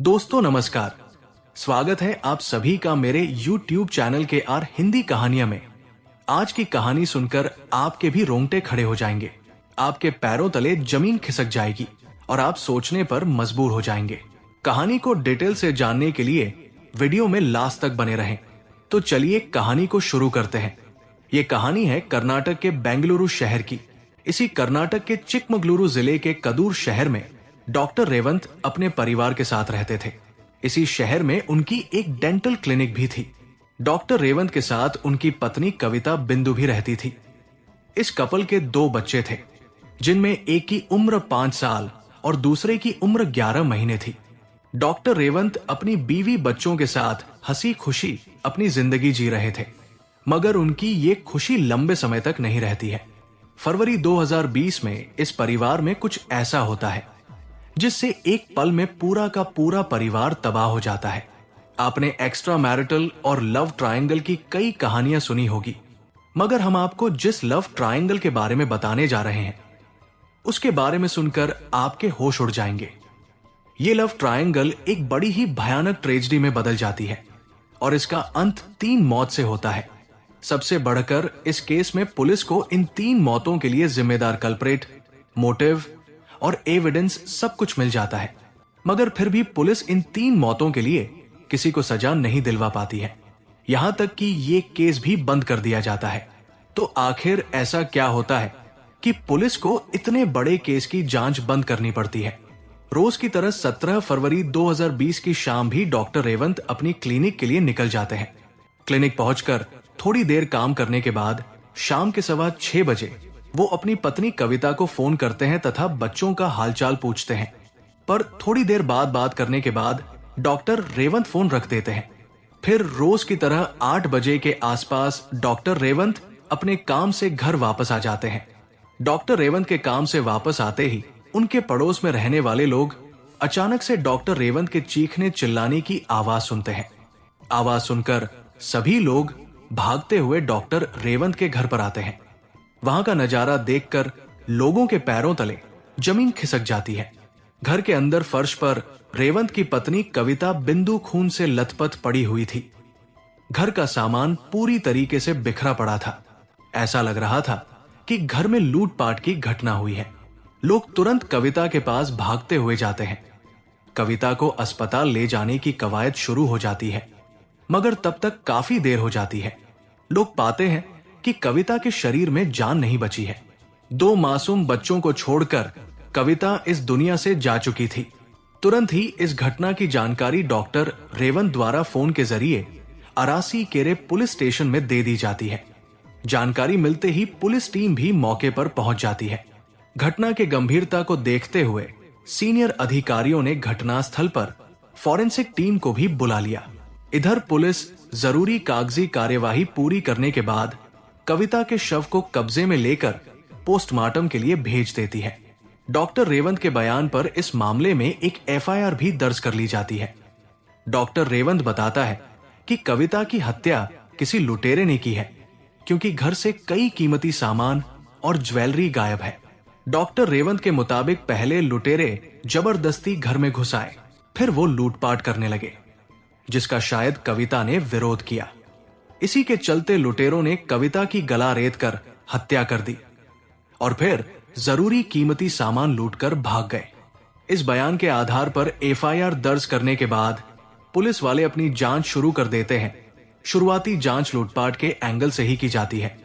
दोस्तों नमस्कार। स्वागत है आप सभी का मेरे YouTube चैनल के आर हिंदी कहानियां में। आज की कहानी सुनकर आपके भी रोंगटे खड़े हो जाएंगे, आपके पैरों तले जमीन खिसक जाएगी और आप सोचने पर मजबूर हो जाएंगे। कहानी को डिटेल से जानने के लिए वीडियो में लास्ट तक बने रहें। तो चलिए कहानी को शुरू करते हैं। ये कहानी है कर्नाटक के बेंगलुरु शहर की। इसी कर्नाटक के चिकमगलुरु जिले के कदूर शहर में डॉक्टर रेवंत अपने परिवार के साथ रहते थे। इसी शहर में उनकी एक डेंटल क्लिनिक भी थी। डॉक्टर रेवंत के साथ उनकी पत्नी कविता बिंदु भी रहती थी। इस कपल के 2 बच्चे थे, जिनमें एक की उम्र 5 साल और दूसरे की उम्र 11 महीने थी। डॉक्टर रेवंत अपनी बीवी बच्चों के साथ हंसी खुशी अपनी जिंदगी जी रहे थे, मगर उनकी ये खुशी लंबे समय तक नहीं रहती है। फरवरी 2020 में इस परिवार में कुछ ऐसा होता है जिससे एक पल में पूरा का पूरा परिवार तबाह हो जाता है। आपने एक्स्ट्रा मैरिटल और लव ट्रायंगल की कई कहानियां सुनी होगी, मगर हम आपको जिस लव ट्रायंगल के बारे में बताने जा रहे हैं उसके बारे में सुनकर आपके होश उड़ जाएंगे। ये लव ट्रायंगल एक बड़ी ही भयानक ट्रेजेडी में बदल जाती है और इसका अंत 3 मौत से होता है। सबसे बढ़कर इस केस में पुलिस को इन 3 मौतों के लिए जिम्मेदार कल्प्रेट, मोटिव और एविडेंस सब कुछ मिल जाता है, मगर फिर भी पुलिस इन 3 मौतों के लिए किसी को सजा नहीं दिलवा पाती है। यहां तक कि ये केस भी बंद कर दिया जाता है। तो आखिर ऐसा क्या होता है कि पुलिस को इतने बड़े केस की जांच बंद करनी पड़ती है? रोज की तरह 17 फरवरी 2020 की शाम भी डॉक्टर रेवंत अपनी क्लिनिक के लिए निकल जाते हैं। क्लिनिक पहुंचकर थोड़ी देर काम करने के बाद शाम के 6:15 बजे वो अपनी पत्नी कविता को फोन करते हैं तथा बच्चों का हालचाल पूछते हैं। पर थोड़ी देर बाद बात करने के बाद डॉक्टर रेवंत फोन रख देते हैं। फिर रोज की तरह 8 बजे के आसपास डॉक्टर रेवंत अपने काम से घर वापस आ जाते हैं। डॉक्टर रेवंत के काम से वापस आते ही उनके पड़ोस में रहने वाले लोग अचानक से डॉक्टर रेवंत के चीखने चिल्लाने की आवाज सुनते हैं। आवाज सुनकर सभी लोग भागते हुए डॉक्टर रेवंत के घर पर आते हैं। वहां का नजारा देखकर लोगों के पैरों तले जमीन खिसक जाती है। घर के अंदर फर्श पर रेवंत की पत्नी कविता बिंदु खून से लथपथ पड़ी हुई थी। घर का सामान पूरी तरीके से बिखरा पड़ा था। ऐसा लग रहा था कि घर में लूटपाट की घटना हुई है। लोग तुरंत कविता के पास भागते हुए जाते हैं। कविता को अस्पताल ले जाने की कवायद शुरू हो जाती है, मगर तब तक काफी देर हो जाती है। लोग पाते हैं कि कविता के शरीर में जान नहीं बची है। 2 मासूम बच्चों को छोड़कर कविता इस दुनिया से जा चुकी थी। तुरंत ही इस घटना की जानकारी डॉक्टर रेवंत द्वारा फोन के जरिए अरासी केरे पुलिस स्टेशन में दे दी जाती है। जानकारी मिलते ही पुलिस टीम भी मौके पर पहुंच जाती है। घटना के गंभीरता को देखते हुए सीनियर अधिकारियों ने घटनास्थल पर फॉरेंसिक टीम को भी बुला लिया। इधर पुलिस जरूरी कागजी कार्यवाही पूरी करने के बाद कविता के शव को कब्जे में लेकर पोस्टमार्टम के लिए भेज देती है। डॉक्टर रेवंत के बयान पर इस मामले में एक एफआईआर भी दर्ज कर ली जाती है। डॉक्टर रेवंत बताता है कि कविता की हत्या किसी लुटेरे ने की है, क्योंकि घर से कई कीमती सामान और ज्वेलरी गायब है। डॉक्टर रेवंत के मुताबिक पहले लुटेरे जबरदस्ती घर में घुस आए, फिर वो लूटपाट करने लगे, जिसका शायद कविता ने विरोध किया। इसी के चलते लुटेरों ने कविता की गला रेत कर हत्या कर दी और फिर जरूरी कीमती सामान लूटकर भाग गए। इस बयान के आधार पर एफआईआर दर्ज करने के बाद पुलिस वाले अपनी जांच शुरू कर देते हैं। शुरुआती जांच लूटपाट के एंगल से ही की जाती है।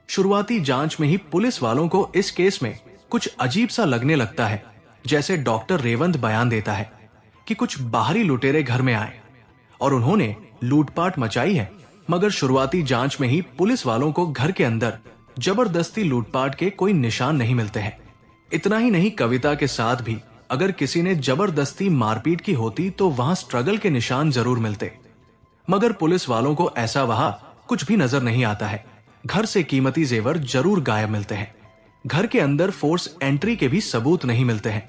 शुरुआती जांच में ही पुलिस वालों को इस केस में कुछ अजीब सा लगने लगता है। जैसे डॉक्टर रेवंत बयान देता है कि कुछ बाहरी लुटेरे घर में आए और उन्होंने लूटपाट मचाई है, मगर शुरुआती जांच में ही पुलिस वालों को घर के अंदर जबरदस्ती लूटपाट के कोई निशान नहीं मिलते हैं। इतना ही नहीं, कविता के साथ भी अगर किसी ने जबरदस्ती मारपीट की होती तो वहां स्ट्रगल के निशान जरूर मिलते, मगर पुलिस वालों को ऐसा वहां कुछ भी नजर नहीं आता है। घर से कीमती जेवर जरूर गायब मिलते हैं। घर के अंदर फोर्स एंट्री के भी सबूत नहीं मिलते हैं।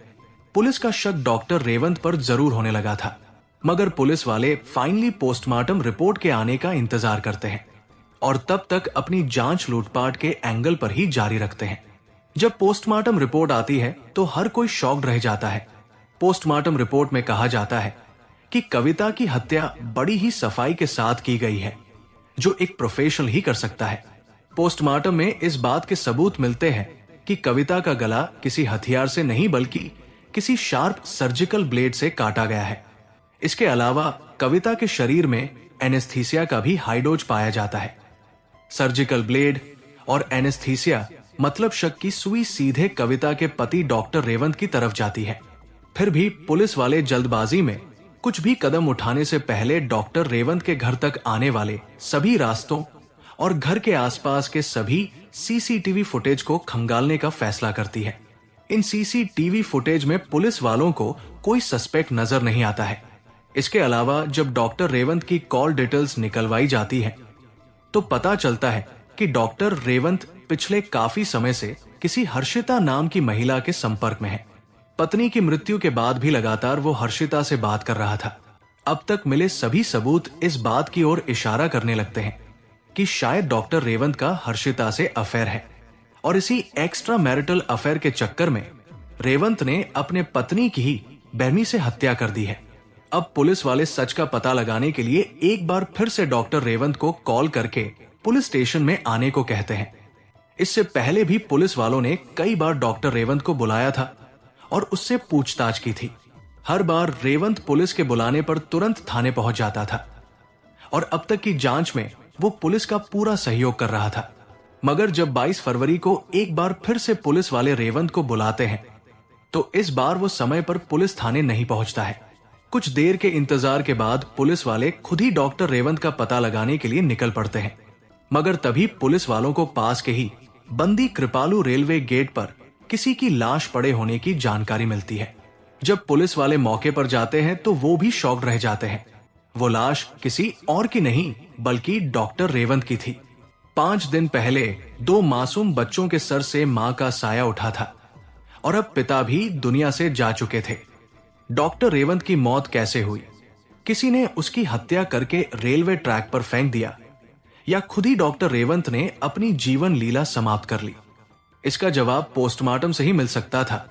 पुलिस का शक डॉक्टर रेवंत पर जरूर होने लगा था, मगर पुलिस वाले फाइनली पोस्टमार्टम रिपोर्ट के आने का इंतजार करते हैं और तब तक अपनी जांच लूटपाट के एंगल पर ही जारी रखते हैं। जब पोस्टमार्टम रिपोर्ट आती है तो हर कोई शॉक्ड रह जाता है। पोस्टमार्टम रिपोर्ट में कहा जाता है कि कविता की हत्या बड़ी ही सफाई के साथ की गई है, जो एक प्रोफेशनल ही कर सकता है। पोस्टमार्टम में इस बात के सबूत मिलते हैं कि कविता का गला किसी हथियार से नहीं बल्कि किसी शार्प सर्जिकल ब्लेड से काटा गया है। इसके अलावा कविता के शरीर में एनेस्थीसिया का भी हाई डोज पाया जाता है। सर्जिकल ब्लेड और एनेस्थीसिया मतलब शक की सुई सीधे कविता के पति डॉक्टर रेवंत की तरफ जाती है। फिर भी पुलिस वाले जल्दबाजी में कुछ भी कदम उठाने से पहले डॉक्टर रेवंत के घर तक आने वाले सभी रास्तों और घर के आसपास के सभी सीसीटीवी फुटेज को खंगालने का फैसला करती है। इन सीसीटीवी फुटेज में पुलिस वालों को कोई सस्पेक्ट नजर नहीं आता है। इसके अलावा जब डॉक्टर रेवंत की कॉल डिटेल्स निकलवाई जाती है तो पता चलता है कि डॉक्टर रेवंत पिछले काफी समय से किसी हर्षिता नाम की महिला के संपर्क में है। पत्नी की मृत्यु के बाद भी लगातार वो हर्षिता से बात कर रहा था। अब तक मिले सभी सबूत इस बात की ओर इशारा करने लगते हैं कि शायद डॉक्टर रेवंत का हर्षिता से अफेयर है और इसी एक्स्ट्रा मैरिटल अफेयर के चक्कर में रेवंत ने अपने पत्नी की ही बेरहमी से हत्या कर दी है। अब पुलिस वाले सच का पता लगाने के लिए एक बार फिर से डॉक्टर रेवंत को कॉल करके पुलिस स्टेशन में आने को कहते हैं। इससे पहले भी पुलिस वालों ने कई बार डॉक्टर रेवंत को बुलाया था और उससे पूछताछ की थी। हर बार रेवंत पुलिस के बुलाने पर तुरंत थाने पहुंच जाता था और अब तक की जांच में वो पुलिस का पूरा सहयोग कर रहा था। मगर जब 22 फरवरी को एक बार फिर से पुलिस वाले रेवंत को बुलाते हैं तो इस बार वो समय पर पुलिस थाने नहीं पहुंचता है। कुछ देर के इंतजार के बाद पुलिस वाले खुद ही डॉक्टर रेवंत का पता लगाने के लिए निकल पड़ते हैं। मगर तभी पुलिस वालों को पास के ही बंदी कृपालू रेलवे गेट पर किसी की लाश पड़े होने की जानकारी मिलती है। जब पुलिस वाले मौके पर जाते हैं तो वो भी शॉक्ड रह जाते हैं। वो लाश किसी और की नहीं बल्कि डॉक्टर रेवंत की थी। 5 दिन पहले 2 मासूम बच्चों के सर से मां का साया उठा था और अब पिता भी दुनिया से जा चुके थे। डॉक्टर रेवंत की मौत कैसे हुई? किसी ने उसकी हत्या करके रेलवे ट्रैक पर फेंक दिया या खुद ही डॉक्टर रेवंत ने अपनी जीवन लीला समाप्त कर ली? इसका जवाब पोस्टमार्टम से ही मिल सकता था।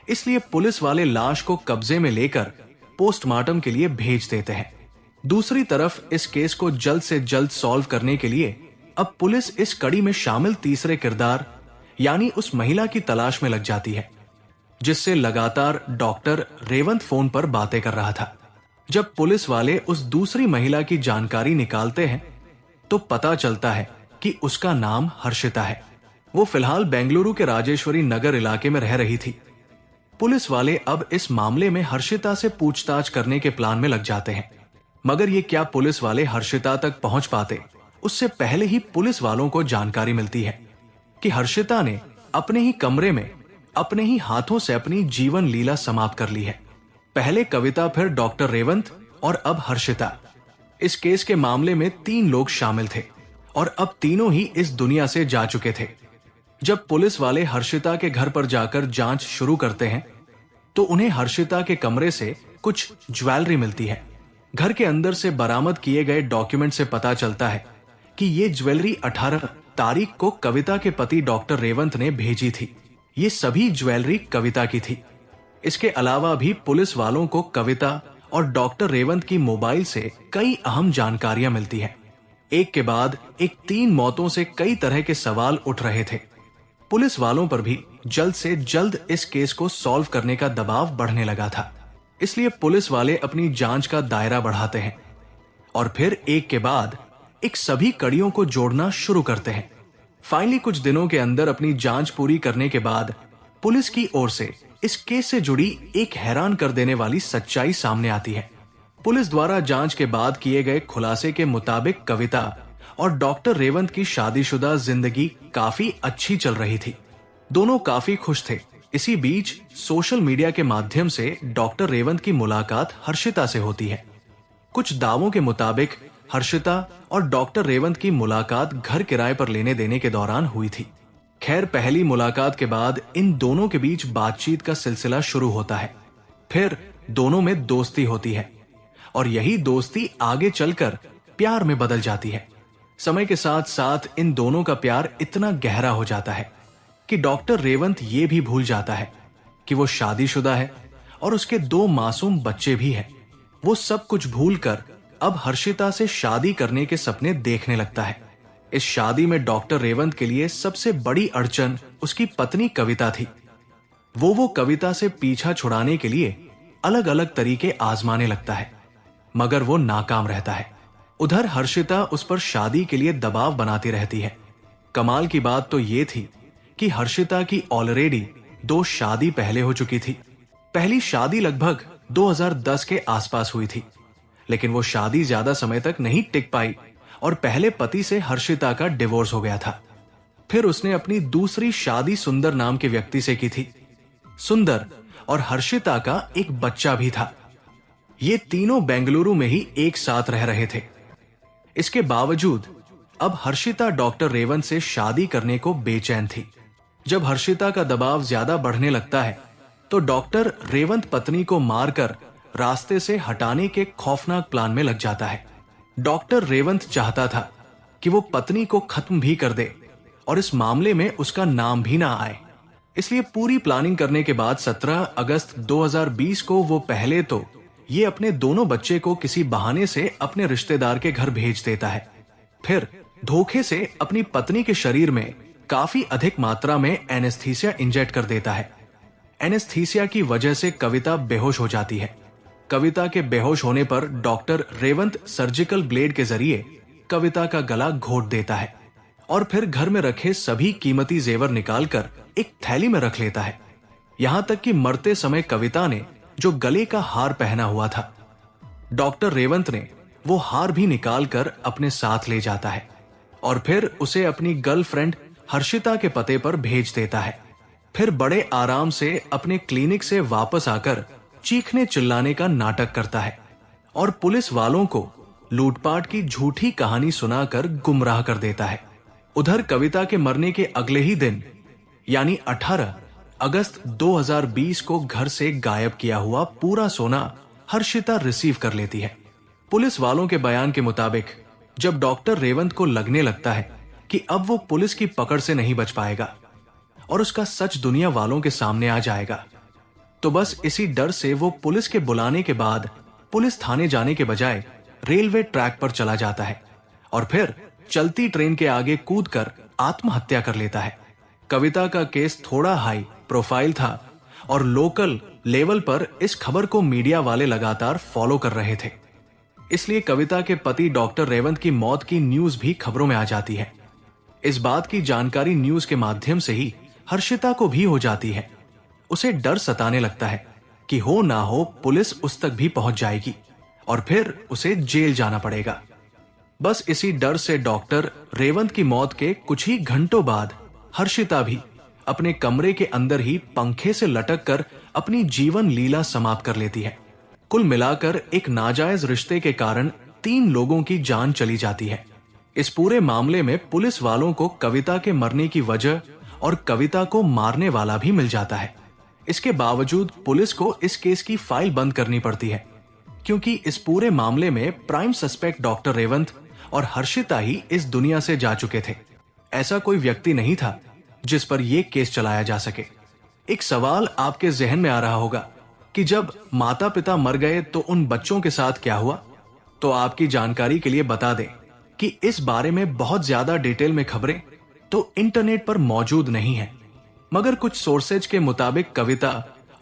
इसलिए पुलिस वाले लाश को कब्जे में लेकर पोस्टमार्टम के लिए भेज देते हैं। दूसरी तरफ इस केस को जल्द से जल्द सॉल्व करने के लिए अब पुलिस इस कड़ी में शामिल तीसरे किरदार यानी उस महिला की तलाश में लग जाती है जिससे लगातार डॉक्टर रेवंत फोन पर बातें कर रहा था। जब पुलिस वाले उस दूसरी महिला की जानकारी निकालते हैं तो पता चलता है कि उसका नाम हर्षिता है। वो फिलहाल बेंगलुरु के राजेश्वरी नगर इलाके में रह रही थी। पुलिस वाले अब इस मामले में हर्षिता से पूछताछ करने के प्लान में लग जाते हैं। मगर ये क्या पुलिस वाले हर्षिता तक पहुंच पाते उससे पहले ही पुलिस वालों को जानकारी मिलती है कि हर्षिता ने अपने ही कमरे में अपने ही हाथों से अपनी जीवन लीला समाप्त कर ली है। पहले कविता, फिर डॉक्टर रेवंत और अब हर्षिता। इस केस के मामले में 3 लोग शामिल थे और अब तीनों ही इस दुनिया से जा चुके थे। जब पुलिस वाले हर्षिता के घर पर जाकर जांच शुरू करते हैं तो उन्हें हर्षिता के कमरे से कुछ ज्वेलरी मिलती है। घर के अंदर से बरामद किए गए डॉक्यूमेंट से पता चलता है कि ये ज्वेलरी 18 तारीख को कविता के पति डॉक्टर रेवंत ने भेजी थी। ये सभी ज्वेलरी कविता की थी। इसके अलावा भी पुलिस वालों को कविता और डॉक्टर रेवंत की मोबाइल से कई अहम जानकारियां मिलती हैं। एक के बाद एक 3 मौतों से कई तरह के सवाल उठ रहे थे। पुलिस वालों पर भी जल्द से जल्द इस केस को सॉल्व करने का दबाव बढ़ने लगा था। इसलिए पुलिस वाले अपनी जांच का दायरा बढ़ाते हैं और फिर एक के बाद एक सभी कड़ियों को जोड़ना शुरू करते हैं। फाइनली कुछ दिनों के अंदर अपनी जांच पूरी करने के बाद पुलिस की ओर से इस केस से जुड़ी एक हैरान कर देने वाली सच्चाई सामने आती है। पुलिस द्वारा जांच के बाद किए गए खुलासे के मुताबिक कविता और डॉक्टर रेवंत की शादीशुदा जिंदगी काफी अच्छी चल रही थी। दोनों काफी खुश थे। इसी बीच सोशल मीडिया के माध्यम से डॉक्टर रेवंत की मुलाकात हर्षिता से होती है। कुछ दावों के मुताबिक हर्षिता और डॉक्टर रेवंत की मुलाकात घर किराए पर लेने देने के दौरान हुई थी। खैर, पहली मुलाकात के बाद इन दोनों के बीच बातचीत का सिलसिला शुरू होता है। फिर दोनों में दोस्ती होती है और यही दोस्ती आगे चलकर प्यार में बदल जाती है। समय के साथ साथ इन दोनों का प्यार इतना गहरा हो जाता है कि डॉक्टर रेवंत ये भी भूल जाता है कि वो शादीशुदा है और उसके 2 मासूम बच्चे भी हैं। वो सब कुछ भूलकर अब हर्षिता से शादी करने के सपने देखने लगता है। इस शादी में डॉक्टर रेवंत के लिए सबसे बड़ी अड़चन उसकी पत्नी कविता थी। वो कविता से पीछा छुड़ाने के लिए अलग अलग तरीके आजमाने लगता है, मगर वो नाकाम रहता है। उधर हर्षिता उस पर शादी के लिए दबाव बनाती रहती है। कमाल की बात तो ये थी कि हर्षिता की ऑलरेडी 2 शादी पहले हो चुकी थी। पहली शादी लगभग 2010 के आसपास हुई थी, लेकिन वो शादी ज्यादा समय तक नहीं टिक पाई और पहले पति से हर्षिता का डिवोर्स हो गया था। फिर उसने अपनी दूसरी शादी सुंदर नाम के व्यक्ति से की थी। सुंदर और हर्षिता का एक बच्चा भी था। ये तीनों बेंगलुरु में ही एक साथ रह रहे थे। इसके बावजूद अब हर्षिता डॉक्टर रेवंत से शादी करने को बेचैन थी। जब हर्षिता का दबाव ज्यादा बढ़ने लगता है तो डॉक्टर रेवंत पत्नी को मारकर रास्ते से हटाने के खौफनाक प्लान में लग जाता है। डॉक्टर रेवंत चाहता था कि वो पत्नी को खत्म भी कर दे और इस मामले में उसका नाम भी ना आए। इसलिए पूरी प्लानिंग करने के बाद 17 अगस्त 2020 को वो पहले तो ये अपने दोनों बच्चे को किसी बहाने से अपने रिश्तेदार के घर भेज देता है। फिर धोखे से अपनी पत्नी के शरीर में काफी अधिक मात्रा में एनेस्थीसिया इंजेक्ट कर देता है। एनेस्थीसिया की वजह से कविता बेहोश हो जाती है। कविता के बेहोश होने पर डॉक्टर रेवंत सर्जिकल ब्लेड के जरिए कविता का गला घोट देता है और फिर घर में रखे सभी कीमती जेवर निकालकर एक थैली में रख लेता है। यहां तक कि मरते समय कविता ने जो गले का हार पहना हुआ था, डॉक्टर रेवंत ने वो हार भी निकालकर अपने साथ ले जाता है और फिर उसे अपनी गर्लफ्रेंड हर्षिता के पते पर भेज देता है। फिर बड़े आराम से अपने क्लिनिक से वापस आकर चीखने चिल्लाने का नाटक करता है और पुलिस वालों को लूटपाट की झूठी कहानी सुनाकर गुमराह कर देता है। उधर कविता के मरने के अगले ही दिन यानी 18 अगस्त 2020 को घर से गायब किया हुआ पूरा सोना हर्षिता रिसीव कर लेती है। पुलिस वालों के बयान के मुताबिक जब डॉक्टर रेवंत को लगने लगता है कि अब वो पुलिस की पकड़ से नहीं बच पाएगा और उसका सच दुनिया वालों के सामने आ जाएगा, तो बस इसी डर से वो पुलिस के बुलाने के बाद पुलिस थाने जाने के बजाय रेलवे ट्रैक पर चला जाता है और फिर चलती ट्रेन के आगे कूदकर आत्महत्या कर लेता है। कविता का केस थोड़ा हाई प्रोफाइल था और लोकल लेवल पर इस खबर को मीडिया वाले लगातार फॉलो कर रहे थे। इसलिए कविता के पति डॉक्टर रेवंत की मौत की न्यूज भी खबरों में आ जाती है। इस बात की जानकारी न्यूज के माध्यम से ही हर्षिता को भी हो जाती है। उसे डर सताने लगता है कि हो ना हो पुलिस उस तक भी पहुंच जाएगी और फिर उसे जेल जाना पड़ेगा। बस इसी डर से डॉक्टर रेवंत की मौत के कुछ ही घंटों बाद हर्षिता भी अपने कमरे के अंदर ही पंखे से लटक कर अपनी जीवन लीला समाप्त कर लेती है। कुल मिलाकर एक नाजायज रिश्ते के कारण 3 लोगों की जान चली जाती है। इस पूरे मामले में पुलिस वालों को कविता के मरने की वजह और कविता को मारने वाला भी मिल जाता है। इसके बावजूद पुलिस को इस केस की फाइल बंद करनी पड़ती है, क्योंकि इस पूरे मामले में प्राइम सस्पेक्ट डॉक्टर रेवंत और हर्षिता ही इस दुनिया से जा चुके थे। ऐसा कोई व्यक्ति नहीं था जिस पर यह केस चलाया जा सके। एक सवाल आपके जहन में आ रहा होगा कि जब माता पिता मर गए तो उन बच्चों के साथ क्या हुआ? तो आपकी जानकारी के लिए बता दें कि इस बारे में बहुत ज्यादा डिटेल में खबरें तो इंटरनेट पर मौजूद नहीं है, मगर कुछ सोर्सेज के मुताबिक कविता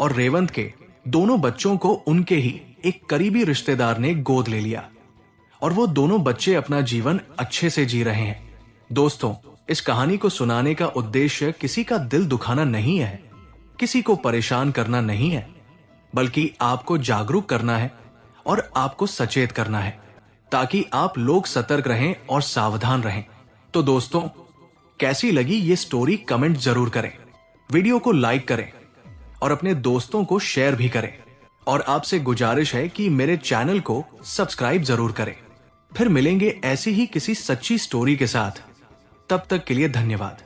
और रेवंत के दोनों बच्चों को उनके ही एक करीबी रिश्तेदार ने गोद ले लिया और वो दोनों बच्चे अपना जीवन अच्छे से जी रहे हैं। दोस्तों, इस कहानी को सुनाने का उद्देश्य किसी का दिल दुखाना नहीं है, किसी को परेशान करना नहीं है, बल्कि आपको जागरूक करना है और आपको सचेत करना है, ताकि आप लोग सतर्क रहें और सावधान रहें। तो दोस्तों, कैसी लगी ये स्टोरी कमेंट जरूर करें, वीडियो को लाइक करें और अपने दोस्तों को शेयर भी करें। और आपसे गुजारिश है कि मेरे चैनल को सब्सक्राइब जरूर करें। फिर मिलेंगे ऐसी ही किसी सच्ची स्टोरी के साथ। तब तक के लिए धन्यवाद।